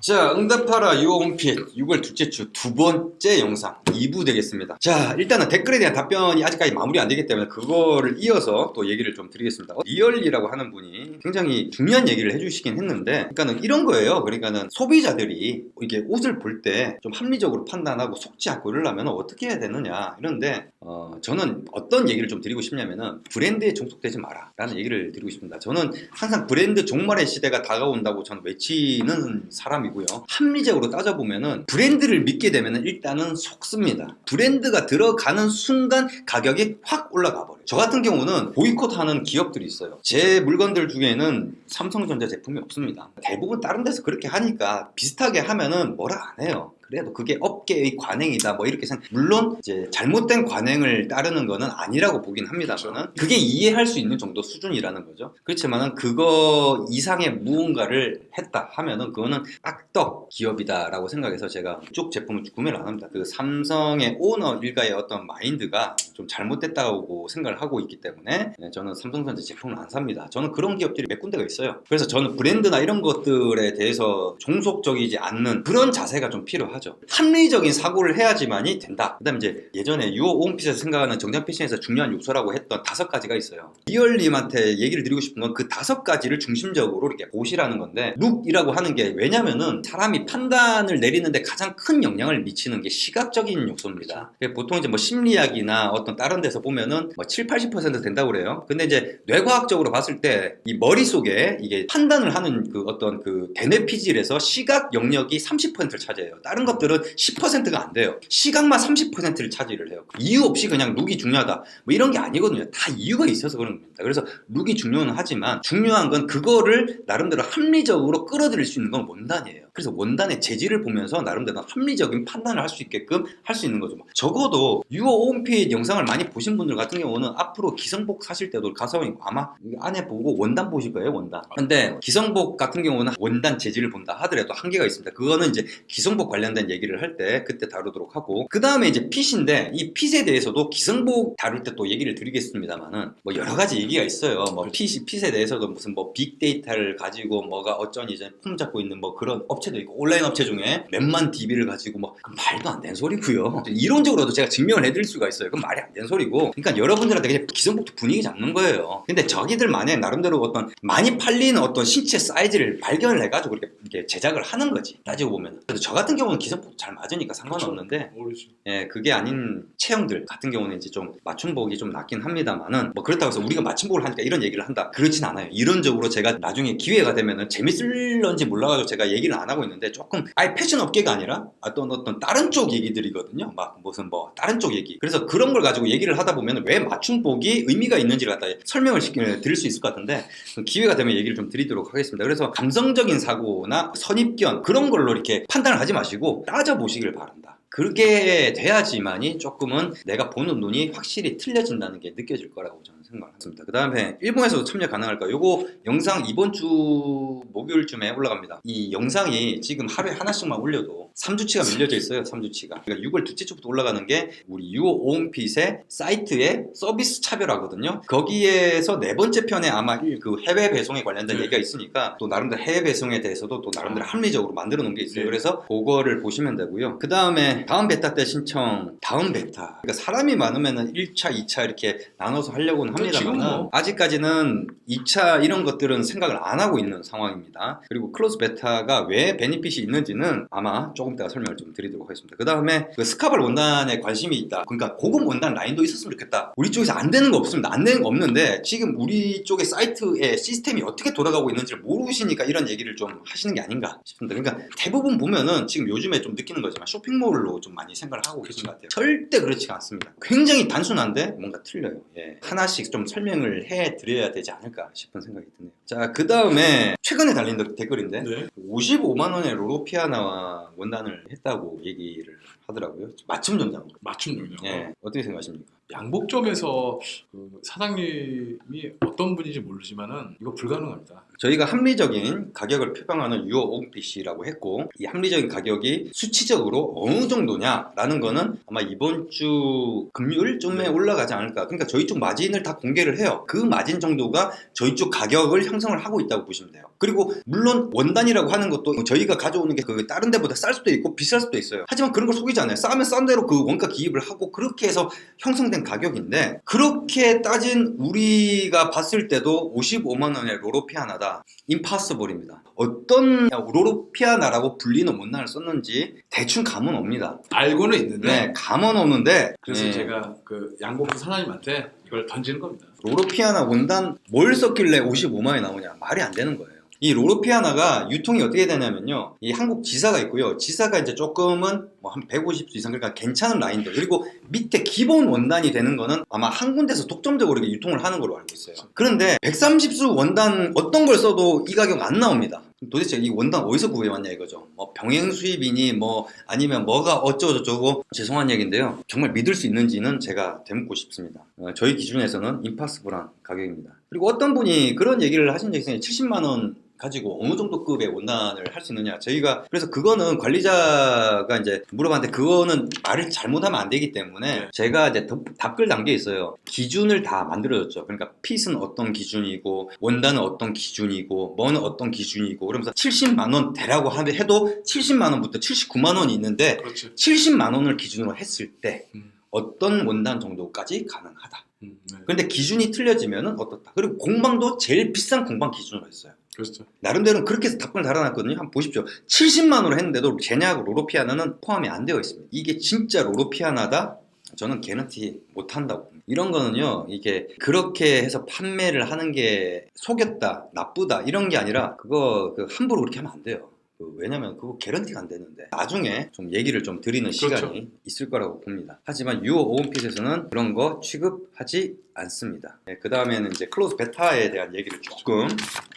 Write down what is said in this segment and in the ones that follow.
자, 응답하라 유홈핏 6월 둘째 주 두 번째 영상 2부 되겠습니다. 자, 일단은 댓글에 대한 답변이 아직까지 마무리 안 되기 때문에 그거를 이어서 또 얘기를 좀 드리겠습니다. 리얼리라고 하는 분이 굉장히 중요한 얘기를 해주시긴 했는데, 그러니까는 이런 거예요. 그러니까는 소비자들이 이게 옷을 볼 때 좀 합리적으로 판단하고 속지 않고 이러려면 어떻게 해야 되느냐 이런데, 저는 어떤 얘기를 좀 드리고 싶냐면은 브랜드에 종속되지 마라 라는 얘기를 드리고 싶습니다. 저는 항상 브랜드 종말의 시대가 다가온다고 저는 외치는 사람이고요. 합리적으로 따져보면은 브랜드를 믿게 되면은 일단은 속습니다. 브랜드가 들어가는 순간 가격이 확 올라가 버려요. 저 같은 경우는 보이콧하는 기업들이 있어요. 제 물건들 중에는 삼성전자 제품이 없습니다. 대부분 다른 데서 그렇게 하니까 비슷하게 하면은 뭐라 안 해요. 그래도 그게 업계의 관행이다 뭐 이렇게 생각. 물론 이제 잘못된 관행을 따르는 거는 아니라고 보긴 합니다만은 그게 이해할 수 있는 정도 수준이라는 거죠. 그렇지만은 그거 이상의 무언가를 했다 하면은 그거는 악덕 기업이다라고 생각해서 제가 이쪽 제품을 구매를 안 합니다. 그 삼성의 오너 일가의 어떤 마인드가 좀 잘못됐다고 생각을 하고 있기 때문에 저는 삼성전자 제품을 안 삽니다. 저는 그런 기업들이 몇 군데가 있어요. 그래서 저는 브랜드나 이런 것들에 대해서 종속적이지 않는 그런 자세가 좀 필요하죠. 합리적인 사고를 해야지만이 된다. 그 다음에 이제 예전에 유어 오홈핏에서 생각하는 정장 패션에서 중요한 요소라고 했던 5가지가 있어요. 리얼님한테 얘기를 드리고 싶은 건 그 5가지를 중심적으로 이렇게 보시라는 건데, 룩이라고 하는 게 왜냐면은 사람이 판단을 내리는데 가장 큰 영향을 미치는 게 시각적인 요소입니다. 보통 이제 뭐 심리학이나 어떤 다른 데서 보면은 뭐 7, 80% 된다고 그래요. 근데 이제 뇌과학적으로 봤을 때 이 머릿속에 이게 판단을 하는 그 어떤 그 대뇌피질에서 시각 영역이 30%를 차지해요. 다른 것들은 10%가 안 돼요. 시각만 30%를 차지를 해요. 이유 없이 그냥 룩이 중요하다 뭐 이런 게 아니거든요. 다 이유가 있어서 그런 겁니다. 그래서 룩이 중요는 하지만 중요한 건 그거를 나름대로 합리적으로 끌어들일 수 있는 건 원단이에요. 그래서 원단의 재질을 보면서 나름대로 합리적인 판단을 할 수 있게끔 할 수 있는 거죠. 적어도 유어 오홈핏 영상을 많이 보신 분들 같은 경우는 앞으로 기성복 사실 때도 가서 아마 안에 보고 원단 보실 거예요. 원단. 근데 기성복 같은 경우는 원단 재질을 본다 하더라도 한계가 있습니다. 그거는 이제 기성복 관련된 얘기를 할 때 그때 다루도록 하고, 그 다음에 이제 핏인데 이 핏에 대해서도 기성복 다룰 때 또 얘기를 드리겠습니다만은 뭐 여러 가지 얘기가 있어요. 뭐 핏에 대해서도 무슨 뭐 빅데이터를 가지고 뭐가 어쩌니 이제 폼 잡고 있는 뭐 그런 업체도 있고, 온라인 업체 중에 몇만 DB를 가지고 뭐 말도 안 되는 소리고요. 이론적으로도 제가 증명을 해드릴 수가 있어요. 그건 말이 안 되는 소리고. 그러니까 여러분들한테 그냥 기성복도 분위기 잡는 거예요. 근데 저기들만의 나름대로 어떤 많이 팔리는 어떤 신체 사이즈를 발견을 해가지고 이렇게 제작을 하는 거지. 따지고 보면. 그래서 저 같은 경우는 기성복 잘 맞으니까 상관없는데, 예, 그게 아닌 체형들 같은 경우는 이제 좀 맞춤복이 좀 낫긴 합니다만은 뭐 그렇다고 해서 우리가 맞춤복을 하니까 이런 얘기를 한다 그렇진 않아요. 이론적으로 제가 나중에 기회가 되면은 재밌을런지 몰라가지고 제가 얘기를 안 하고 있는데, 조금 아예 패션 업계가 아니라 어떤 다른 쪽 얘기들이거든요. 막 무슨 뭐 다른 쪽 얘기. 그래서 그런 걸 가지고 얘기를 하다 보면 왜 맞춤복이 의미가 있는지를 갖다 설명을 드릴 수 있을 것 같은데, 기회가 되면 얘기를 좀 드리도록 하겠습니다. 그래서 감성적인 사고나 선입견 그런 걸로 이렇게 판단을 하지 마시고 따져보시길 바란다. 그렇게 돼야지만이 조금은 내가 보는 눈이 확실히 틀려진다는 게 느껴질 거라고 저는 생각합니다. 그 다음에 일본에서도 참여 가능할까? 요거 영상 이번 주 목요일쯤에 올라갑니다. 이 영상이 지금 하루에 하나씩만 올려도 3주치가 밀려져 있어요. 3주치가. 그러니까 6월 둘째 주부터 올라가는 게 우리 유어 오홈핏의 사이트의 서비스 차별화거든요. 거기에서 네 번째 편에 아마 그 해외 배송에 관련된 얘기가 있으니까 또 나름대로 해외 배송에 대해서도 또 나름대로 합리적으로 만들어 놓은 게 있어요. 그래서 그거를 보시면 되고요. 그 다음에 다음 베타 때 신청, 다음 베타. 그러니까 사람이 많으면은 1차, 2차 이렇게 나눠서 하려고는 합니다만 아직까지는 2차 이런 것들은 생각을 안 하고 있는 상황입니다. 그리고 클로즈 베타가 왜 베니핏이 있는지는 아마 조금 이따가 설명을 좀 드리도록 하겠습니다. 그 다음에 그 스카발 원단에 관심이 있다. 그러니까 고급 원단 라인도 있었으면 좋겠다. 우리 쪽에서 안 되는 거 없습니다. 안 되는 거 없는데 지금 우리 쪽의 사이트의 시스템이 어떻게 돌아가고 있는지를 모르시니까 이런 얘기를 좀 하시는 게 아닌가 싶습니다. 그러니까 대부분 보면은 지금 요즘에 좀 느끼는 거지만 쇼핑몰로 좀 많이 생각을 하고 계신 것 같아요. 절대 그렇지가 않습니다. 굉장히 단순한데 뭔가 틀려요. 예. 하나씩 좀 설명을 해 드려야 되지 않을까 싶은 생각이 드네요. 자, 그 다음에 최근에 달린 댓글인데 55만 원의 로로피아나와 원단을 했다고 얘기를 하더라고요. 맞춤 정장. 맞춤 용량. 예, 어떻게 생각하십니까? 양복점에서 그 사장님이 어떤 분인지 모르지만은 이거 불가능합니다. 저희가 합리적인 가격을 표방하는 유어 오픈핏이라고 했고, 이 합리적인 가격이 수치적으로 어느 정도냐라는 거는 아마 이번 주 금요일쯤에 올라가지 않을까. 그러니까 저희 쪽 마진을 다 공개를 해요. 그 마진 정도가 저희 쪽 가격을 형성을 하고 있다고 보시면 돼요. 그리고 물론 원단이라고 하는 것도 저희가 가져오는 게 그 다른 데보다 쌀 수도 있고 비쌀 수도 있어요. 하지만 그런 걸 속이지 않아요. 싸면 싼 대로 그 원가 기입을 하고 그렇게 해서 형성된 가격인데, 그렇게 따진 우리가 봤을 때도 55만 원의 로로피아나다. 임파서블입니다. 어떤 로로피아나라고 불리는 원단을 썼는지 대충 감은 옵니다. 알고는 있는데 네, 감은 오는데, 그래서 네. 제가 그 양복점 사장님한테 이걸 던지는 겁니다. 로로피아나 원단 뭘 썼길래 55만 원이 나오냐. 말이 안 되는 거예요. 이 로로피아나가 유통이 어떻게 되냐면요, 이 한국 지사가 있고요. 지사가 이제 조금은 뭐 한 150수 이상, 그러니까 괜찮은 라인들, 그리고 밑에 기본 원단이 되는 거는 아마 한 군데서 독점적으로 이렇게 유통을 하는 걸로 알고 있어요. 그런데 130수 원단 어떤 걸 써도 이 가격 안 나옵니다. 도대체 이 원단 어디서 구해왔냐 이거죠. 뭐 병행 수입이니 뭐 아니면 뭐가 어쩌고저쩌고, 죄송한 얘기인데요, 정말 믿을 수 있는지는 제가 되묻고 싶습니다. 저희 기준에서는 임파서블한 가격입니다. 그리고 어떤 분이 그런 얘기를 하신 적이 있어요. 70만 원 가지고 어느 정도 급의 원단을 할 수 있느냐. 저희가 그래서 그거는 관리자가 이제 물어봤는데, 그거는 말을 잘못하면 안 되기 때문에 제가 이제 답글 담겨 있어요. 기준을 다 만들어줬죠. 그러니까 핏은 어떤 기준이고 원단은 어떤 기준이고 뭐는 어떤 기준이고, 그러면서 70만 원 대라고 해도 70만 원부터 79만 원이 있는데, 그렇죠. 70만 원을 기준으로 했을 때 어떤 원단 정도까지 가능하다. 네. 근데 기준이 틀려지면은 어떻다. 그리고 공방도 제일 비싼 공방 기준으로 했어요. 그렇죠. 나름대로 그렇게 해서 답변을 달아놨거든요. 한번 보십시오. 70만 원으로 했는데도 제냐하고 로로피아나는 포함이 안 되어 있습니다. 이게 진짜 로로피아나다? 저는 개런티 못한다고. 이런 거는요, 이게 그렇게 해서 판매를 하는 게 속였다, 나쁘다 이런 게 아니라, 그거 함부로 그렇게 하면 안 돼요. 왜냐면 그거 개런티가 안 되는데 나중에 좀 얘기를 좀 드리는 그렇죠. 시간이 있을 거라고 봅니다. 하지만 유어 오픈핏에서는 그런 거 취급하지 않습니다. 네, 그 다음에는 이제 클로즈 베타에 대한 얘기를 조금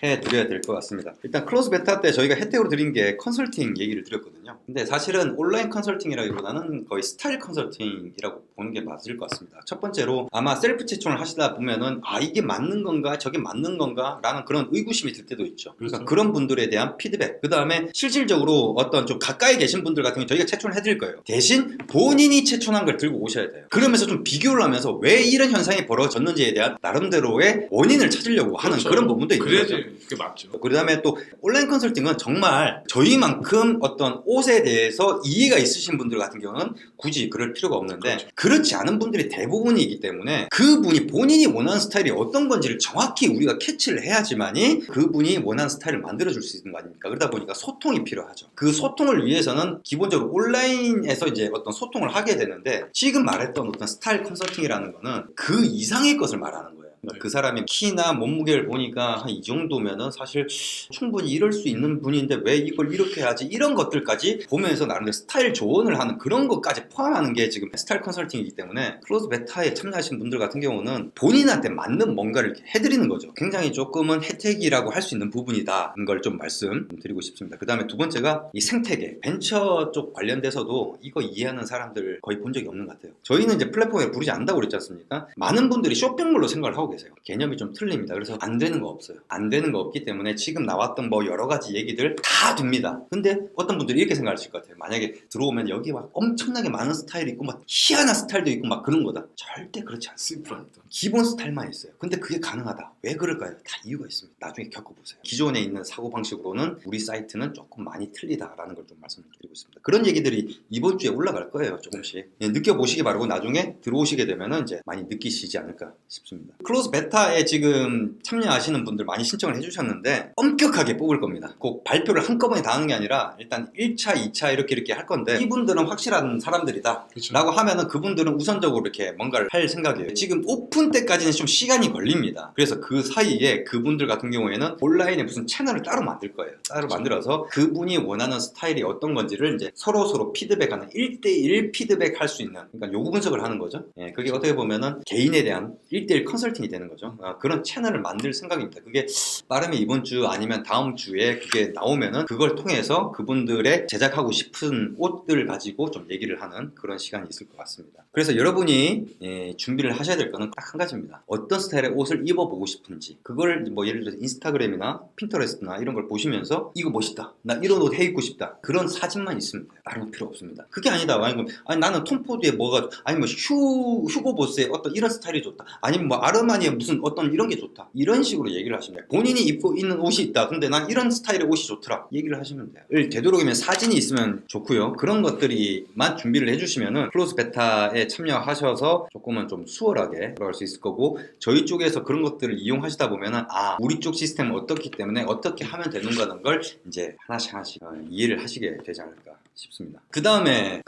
해드려야 될 것 같습니다. 일단 클로즈 베타 때 저희가 혜택으로 드린 게 컨설팅 얘기를 드렸거든요. 근데 사실은 온라인 컨설팅이라기보다는 거의 스타일 컨설팅이라고 보는 게 맞을 것 같습니다. 첫 번째로 아마 셀프 채용을 하시다 보면은 이게 맞는 건가 저게 맞는 건가 라는 그런 의구심이 들 때도 있죠. 그러니까 그렇죠. 그런 분들에 대한 피드백, 그 다음에 실질적으로 어떤 좀 가까이 계신 분들 같은 경우 저희가 채용을 해드릴 거예요. 대신 본인이 채용한 걸 들고 오셔야 돼요. 그러면서 좀 비교를 하면서 왜 이런 현상이 벌어졌는지에 대한 나름대로의 원인을 찾으려고 하는 그렇죠. 그런 부분도 있는 거죠. 그래야지 그게 맞죠. 그 다음에 또 온라인 컨설팅은 정말 저희만큼 어떤 옷에 대해서 이해가 있으신 분들 같은 경우는 굳이 그럴 필요가 없는데, 그렇죠. 그렇지 않은 분들이 대부분이기 때문에 그분이 본인이 원하는 스타일이 어떤 건지를 정확히 우리가 캐치를 해야지만이 그분이 원하는 스타일을 만들어줄 수 있는 거 아닙니까? 그러다 보니까 소통이 필요하죠. 그 소통을 위해서는 기본적으로 온라인에서 이제 어떤 소통을 하게 되는데, 지금 말했던 어떤 스타일 컨설팅이라는 거는 그 이상의 것을 말하는 거예요. 네. 그 사람의 키나 몸무게를 보니까 한 이 정도면은 사실 충분히 이럴 수 있는 분인데 왜 이걸 이렇게 해야지, 이런 것들까지 보면서 나름대로 스타일 조언을 하는 그런 것까지 포함하는 게 지금 스타일 컨설팅이기 때문에, 클로즈 베타에 참여하신 분들 같은 경우는 본인한테 맞는 뭔가를 이렇게 해드리는 거죠. 굉장히 조금은 혜택이라고 할 수 있는 부분이다는 걸 좀 말씀드리고 싶습니다. 그 다음에 두 번째가 이 생태계, 벤처 쪽 관련돼서도 이거 이해하는 사람들 거의 본 적이 없는 것 같아요. 저희는 이제 플랫폼에 부르지 않는다고 그랬지 않습니까? 많은 분들이 쇼핑몰로 생각을 하고 계세요. 개념이 좀 틀립니다. 그래서 안 되는 거 없어요. 안 되는 거 없기 때문에 지금 나왔던 뭐 여러 가지 얘기들 다 됩니다. 근데 어떤 분들이 이렇게 생각하실 것 같아요. 만약에 들어오면 여기 막 엄청나게 많은 스타일이 있고 막 희한한 스타일도 있고 막 그런 거다. 절대 그렇지 않습니다. 심플합니다. 기본 스타일만 있어요. 근데 그게 가능하다. 왜 그럴까요? 다 이유가 있습니다. 나중에 겪어보세요. 기존에 있는 사고방식으로는 우리 사이트는 조금 많이 틀리다라는 걸 좀 말씀드리고 있습니다. 그런 얘기들이 이번 주에 올라갈 거예요. 조금씩. 느껴보시기 바라고, 나중에 들어오시게 되면 이제 많이 느끼시지 않을까 싶습니다. 클로즈 베타에 지금 참여하시는 분들 많이 신청을 해주셨는데 엄격하게 뽑을 겁니다. 꼭 발표를 한꺼번에 다 하는 게 아니라 일단 1차, 2차 이렇게 할 건데, 이분들은 확실한 사람들이다 그렇죠. 라고 하면은 그분들은 우선적으로 이렇게 뭔가를 할 생각이에요. 지금 오픈 때까지는 좀 시간이 걸립니다. 그래서 그 사이에 그분들 같은 경우에는 온라인에 무슨 채널을 따로 만들 거예요. 따로 만들어서 그분이 원하는 스타일이 어떤 건지를 이제 서로 피드백하는 1대1 피드백 할 수 있는, 그러니까 요구 분석을 하는 거죠. 예, 그게 어떻게 보면은 개인에 대한 1대1 컨설팅이 연결이 되는 거죠. 그런 채널을 만들 생각입니다. 그게 빠르면 이번 주 아니면 다음 주에 그게 나오면은 그걸 통해서 그분들의 제작하고 싶은 옷들을 가지고 좀 얘기를 하는 그런 시간이 있을 것 같습니다. 그래서 여러분이 준비를 하셔야 될 거는 딱 한 가지입니다. 어떤 스타일의 옷을 입어보고 싶은지, 그걸 뭐 예를 들어서 인스타그램이나 핀터레스트나 이런 걸 보시면서 이거 멋있다, 나 이런 옷 해입고 싶다, 그런 사진만 있으면 돼요. 다른 거 필요 없습니다. 그게 아니다. 아니 나는 톰포드에 뭐가, 아니 뭐 휴고보스의 어떤 이런 스타일이 좋다, 아니면 뭐 아르마니의 무슨 어떤 이런 게 좋다, 이런 식으로 얘기를 하시면 돼요. 본인이 입고 있는 옷이 있다, 근데 난 이런 스타일의 옷이 좋더라, 얘기를 하시면 돼요. 되도록이면 사진이 있으면 좋고요. 그런 것들이만 준비를 해주시면은 클로즈 베타에 참여하셔서 조금은 좀 수월하게 들어갈 수 있을 거고, 저희 쪽에서 그런 것들을 이용하시다 보면은 우리 쪽 시스템은 어떻기 때문에 어떻게 하면 되는가는 걸 이제 하나씩 이해를 하시게 되지 않을까 싶습니다. 그 다음에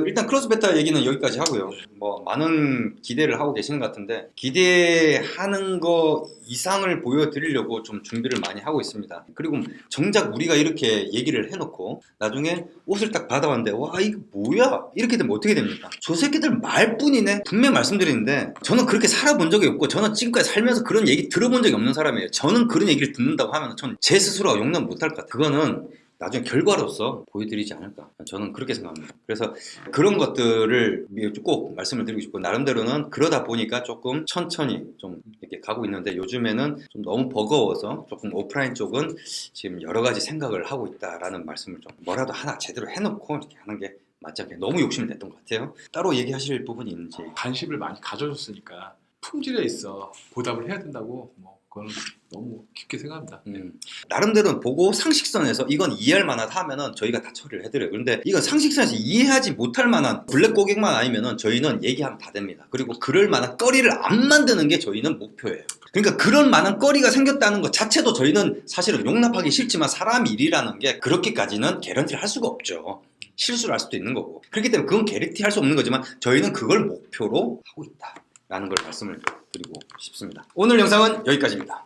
일단 클로즈 베타 얘기는 여기까지 하고요. 뭐 많은 기대를 하고 계시는 것 같은데, 기대하는 거 이상을 보여드리려고 좀 준비를 많이 하고 있습니다. 그리고 정작 우리가 이렇게 얘기를 해놓고 나중에 옷을 딱 받아왔는데 와 이거 뭐야? 이렇게 되면 어떻게 됩니까? 저 새끼들 말뿐이네? 분명히 말씀드리는데 저는 그렇게 살아본 적이 없고, 저는 지금까지 살면서 그런 얘기 들어본 적이 없는 사람이에요. 저는 그런 얘기를 듣는다고 하면 전 제 스스로가 용납 못할 것 같아요. 그거는 나중에 결과로서 보여드리지 않을까, 저는 그렇게 생각합니다. 그래서 그런 것들을 꼭 말씀을 드리고 싶고, 나름대로는 그러다 보니까 조금 천천히 좀 이렇게 가고 있는데, 요즘에는 좀 너무 버거워서 조금 오프라인 쪽은 지금 여러 가지 생각을 하고 있다라는 말씀을 좀 뭐라도 하나 제대로 해놓고 이렇게 하는 게 맞지 않게, 너무 욕심을 냈던 것 같아요. 따로 얘기하실 부분이 있는지. 관심을 많이 가져줬으니까 품질에 있어 보답을 해야 된다고, 그거는 너무 깊게 생각합니다. 나름대로는 보고 상식선에서 이건 이해할 만하다 하면은 저희가 다 처리를 해드려요. 그런데 이건 상식선에서 이해하지 못할 만한 블랙 고객만 아니면은 저희는 얘기하면 다 됩니다. 그리고 그럴 만한 거리를 안 만드는 게 저희는 목표예요. 그러니까 그런 많은 거리가 생겼다는 것 자체도 저희는 사실은 용납하기 싫지만, 사람 일이라는 게 그렇게까지는 개런티를 할 수가 없죠. 실수를 할 수도 있는 거고. 그렇기 때문에 그건 개런티 할 수 없는 거지만 저희는 그걸 목표로 하고 있다라는 걸 말씀을 드리고 싶습니다. 오늘 영상은 여기까지입니다.